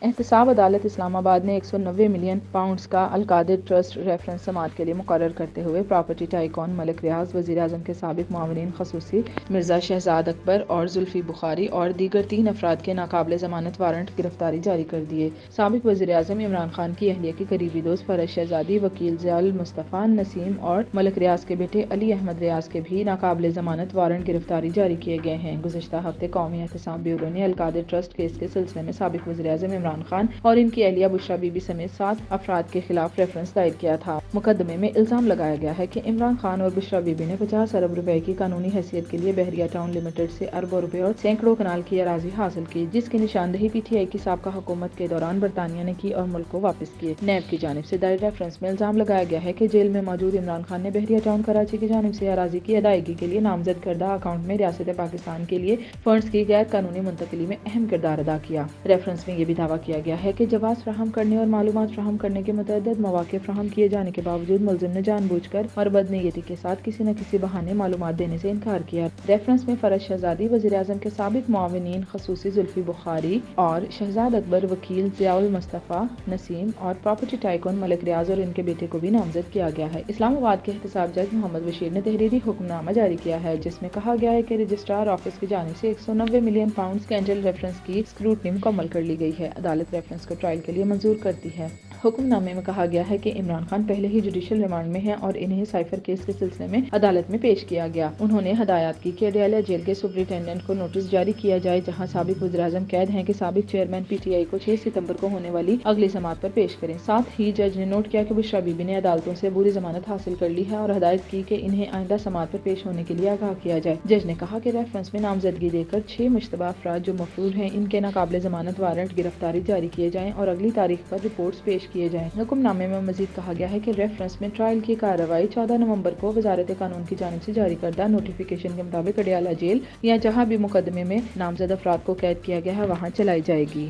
احتساب عدالت اسلام آباد نے 190 ملین پاؤنڈز کا القادر ٹرسٹ ریفرنس سماعت کے لیے مقرر کرتے ہوئے پراپرٹی ٹائکون ملک ریاض، وزیر اعظم کے سابق معاونین خصوصی مرزا شہزاد اکبر اور زلفی بخاری اور دیگر 3 افراد کے ناقابل ضمانت وارنٹ گرفتاری جاری کر دیے۔ سابق وزیر اعظم عمران خان کی اہلیہ کی قریبی دوست فرح شہزادی، وکیل ضیاء المصطفیٰ نسیم اور ملک ریاض کے بیٹے علی احمد ریاض کے بھی ناقابل ضمانت وارنٹ گرفتاری جاری کیے گئے ہیں۔ گزشتہ ہفتے قومی احتساب بیورو نے القادر ٹرسٹ کیس کے سلسلے میں سابق وزیر اعظم عمران خان اور ان کی اہلیہ بشریٰ بی بی سمیت 7 افراد کے خلاف ریفرنس دائر کیا تھا۔ مقدمے میں الزام لگایا گیا ہے کہ عمران خان اور بشریٰ بی بی نے 50 ارب روپے کی قانونی حیثیت کے لیے بحریہ ٹاؤن لمیٹڈ سے اربوں روپے اور سینکڑوں کنال کی اراضی حاصل کی، جس کی نشاندہی پی ٹی آئی کی سابقہ حکومت کے دوران برطانیہ نے کی اور ملک کو واپس کیے۔ نیب کی جانب سے دائر ریفرنس میں الزام لگایا گیا ہے کہ جیل میں موجود عمران خان نے بحریہ ٹاؤن کراچی کی جانب سے اراضی کی ادائیگی کے لیے نامزد کردہ اکاؤنٹ میں ریاست پاکستان کے لیے فنڈز کی غیر قانونی منتقلی میں اہم کردار ادا کیا۔ ریفرنس میں یہ بھی دعویٰ کیا گیا ہے کہ جواز فراہم کرنے اور معلومات فراہم کرنے کے متعدد مواقع فراہم کیے جانے کے باوجود ملزم نے جان بوجھ کر اور بدنیتی کے ساتھ کسی نہ کسی بہانے معلومات دینے سے انکار کیا۔ ریفرنس میں فرح شہزادی، وزیر اعظم کے سابق معاونین خصوصی زلفی بخاری اور شہزاد اکبر، وکیل ضیاء المصطفیٰ نسیم اور پراپرٹی ٹائکون ملک ریاض اور ان کے بیٹے کو بھی نامزد کیا گیا ہے۔ اسلام آباد کے احتساب جج محمد بشیر نے تحریری حکم نامہ جاری کیا ہے، جس میں کہا گیا ہے کہ رجسٹرار آفس کی جانب سے 190 ملین پاؤنڈز کینڈل ریفرنس کی اسکروٹنی مکمل کر لی گئی ہے۔ عدالت ریفرنس کو ٹرائل کے لیے منظور کرتی ہے۔ حکم نامے میں کہا گیا ہے کہ عمران خان پہلے ہی جوڈیشل ریمانڈ میں ہیں اور انہیں سائفر کیس کے سلسلے میں عدالت میں پیش کیا گیا۔ انہوں نے ہدایات کی کہ اڈیالہ جیل کے سپرنٹینڈنٹ کو نوٹس جاری کیا جائے، جہاں سابق وزیر اعظم قید ہیں کہ سابق چیئرمین پی ٹی آئی کو 6 ستمبر کو ہونے والی اگلی سماعت پر پیش کریں۔ ساتھ ہی جج نے نوٹ کیا کہ بشریٰ بی بی نے عدالتوں سے عبوری ضمانت حاصل کر لی ہے اور ہدایت کی کہ انہیں آئندہ سماعت پر پیش ہونے کے لیے آگاہ کیا جائے۔ جج نے کہا کہ ریفرنس میں نامزدگی دے کر 6 مشتبہ افراد جو مفرور ہیں، ان کے ناقابل ضمانت وارنٹ گرفتاری جاری کیے جائیں اور اگلی تاریخ پر رپورٹس پیش کیے جائیں۔ حکم نامے میں مزید کہا گیا ہے کہ ریفرنس میں ٹرائل کی کارروائی 14 نومبر کو وزارت قانون کی جانب سے جاری کردہ نوٹیفیکیشن کے مطابق اڈیالہ جیل یا جہاں بھی مقدمے میں نامزد افراد کو قید کیا گیا ہے وہاں چلائی جائے گی۔